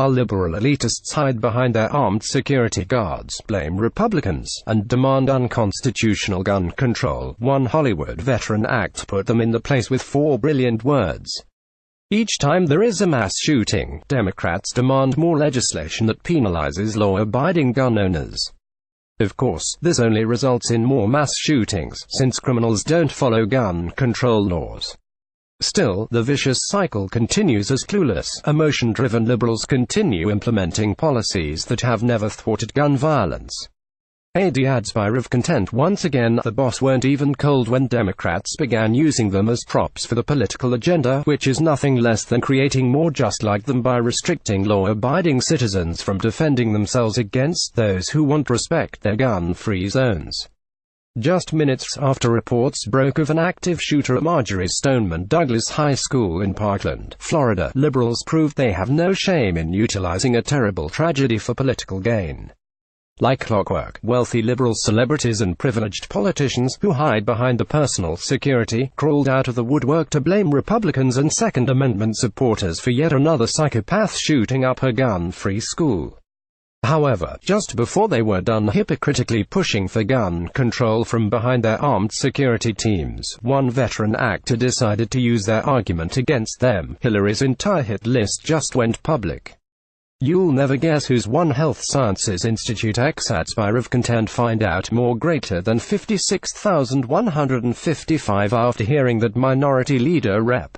While liberal elitists hide behind their armed security guards, blame Republicans, and demand unconstitutional gun control, one Hollywood veteran act put them in the place with 4 brilliant words. Each time there is a mass shooting, Democrats demand more legislation that penalizes law-abiding gun owners. Of course, this only results in more mass shootings, since criminals don't follow gun control laws. Still, the vicious cycle continues as clueless, emotion-driven liberals continue implementing policies that have never thwarted gun violence. Ads of content. Once again, the boss weren't even cold when Democrats began using them as props for the political agenda, which is nothing less than creating more just like them by restricting law-abiding citizens from defending themselves against those who won't respect their gun-free zones. Just minutes after reports broke of an active shooter at Marjory Stoneman Douglas High School in Parkland, Florida, liberals proved they have no shame in utilizing a terrible tragedy for political gain. Like clockwork, wealthy liberal celebrities and privileged politicians, who hide behind the personal security, crawled out of the woodwork to blame Republicans and Second Amendment supporters for yet another psychopath shooting up a gun-free school. However, just before they were done hypocritically pushing for gun control from behind their armed security teams, one veteran actor decided to use their argument against them. Hillary's entire hit list just went public. You'll never guess whose One Health Sciences Institute ads of content find out more greater than 56,155 after hearing that Minority Leader Rep.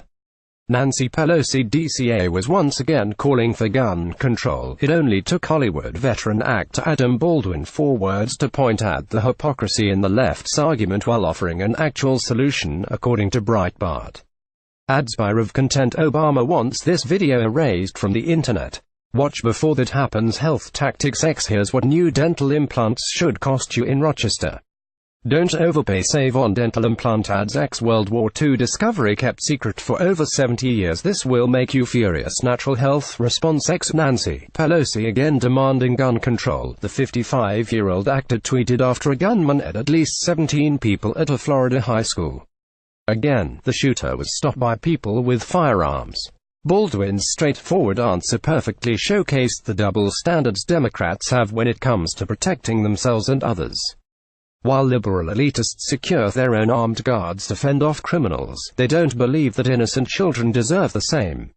Nancy Pelosi DCA was once again calling for gun control. It only took Hollywood veteran actor Adam Baldwin 4 words to point out the hypocrisy in the left's argument while offering an actual solution, according to Breitbart. of content. Obama wants this video erased from the internet. Watch before that happens. Health Tactics X. Here's what new dental implants should cost you in Rochester. Don't overpay. Save on dental implant ads. X. World War II discovery kept secret for over 70 years. This will make you furious. Natural health response. X. Nancy Pelosi again demanding gun control. The 55-year-old actor tweeted after a gunman had at least 17 people at a Florida high school. Again, the shooter was stopped by people with firearms. Baldwin's straightforward answer perfectly showcased the double standards Democrats have when it comes to protecting themselves and others. While liberal elitists secure their own armed guards to fend off criminals, they don't believe that innocent children deserve the same.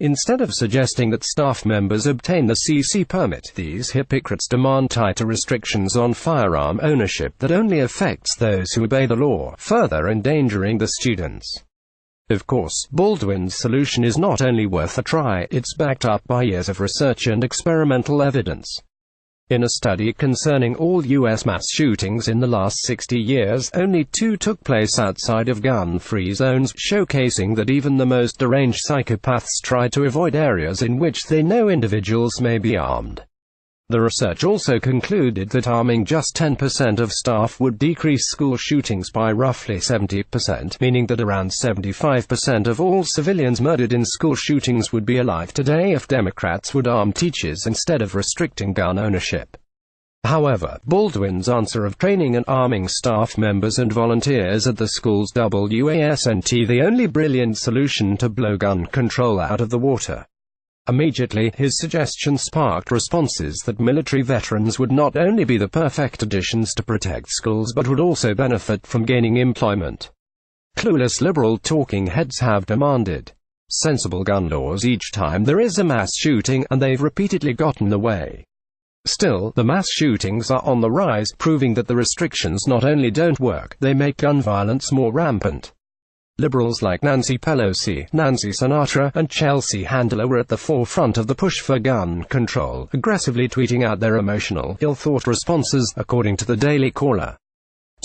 Instead of suggesting that staff members obtain the CC permit, these hypocrites demand tighter restrictions on firearm ownership that only affects those who obey the law, further endangering the students. Of course, Baldwin's solution is not only worth a try, it's backed up by years of research and experimental evidence. In a study concerning all U.S. mass shootings in the last 60 years, only 2 took place outside of gun-free zones, showcasing that even the most deranged psychopaths try to avoid areas in which they know individuals may be armed. The research also concluded that arming just 10% of staff would decrease school shootings by roughly 70%, meaning that around 75% of all civilians murdered in school shootings would be alive today if Democrats would arm teachers instead of restricting gun ownership. However, Baldwin's answer of training and arming staff members and volunteers at the schools wasn't the only brilliant solution to blow gun control out of the water. Immediately, his suggestion sparked responses that military veterans would not only be the perfect additions to protect schools but would also benefit from gaining employment. Clueless liberal talking heads have demanded sensible gun laws each time there is a mass shooting, and they've repeatedly gotten away. Still, the mass shootings are on the rise, proving that the restrictions not only don't work, they make gun violence more rampant. Liberals like Nancy Pelosi, Nancy Sinatra, and Chelsea Handler were at the forefront of the push for gun control, aggressively tweeting out their emotional, ill-thought responses, according to the Daily Caller.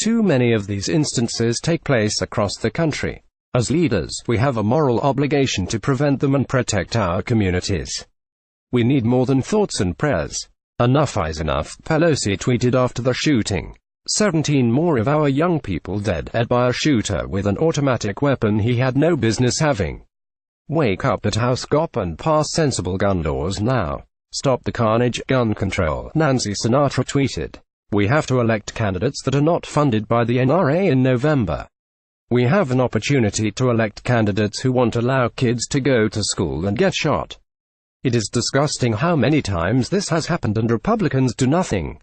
Too many of these instances take place across the country. As leaders, we have a moral obligation to prevent them and protect our communities. We need more than thoughts and prayers. Enough is enough, Pelosi tweeted after the shooting. 17 more of our young people dead by a shooter with an automatic weapon he had no business having. Wake up at House GOP and pass sensible gun laws now. Stop the carnage. Gun control. Nancy Sinatra tweeted. We have to elect candidates that are not funded by the NRA in November. We have an opportunity to elect candidates who won't allow kids to go to school and get shot. It is disgusting how many times this has happened and Republicans do nothing.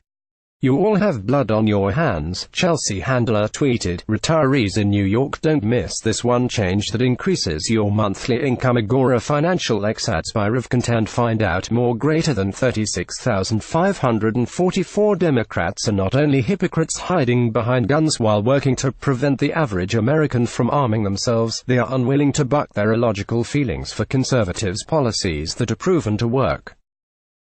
You all have blood on your hands, Chelsea Handler tweeted. Retirees in New York, don't miss this one change that increases your monthly income. Agora Financial ex-ads by Rev contend find out more. Greater than 36,544 Democrats are not only hypocrites hiding behind guns while working to prevent the average American from arming themselves, they are unwilling to buck their illogical feelings for conservatives' policies that are proven to work.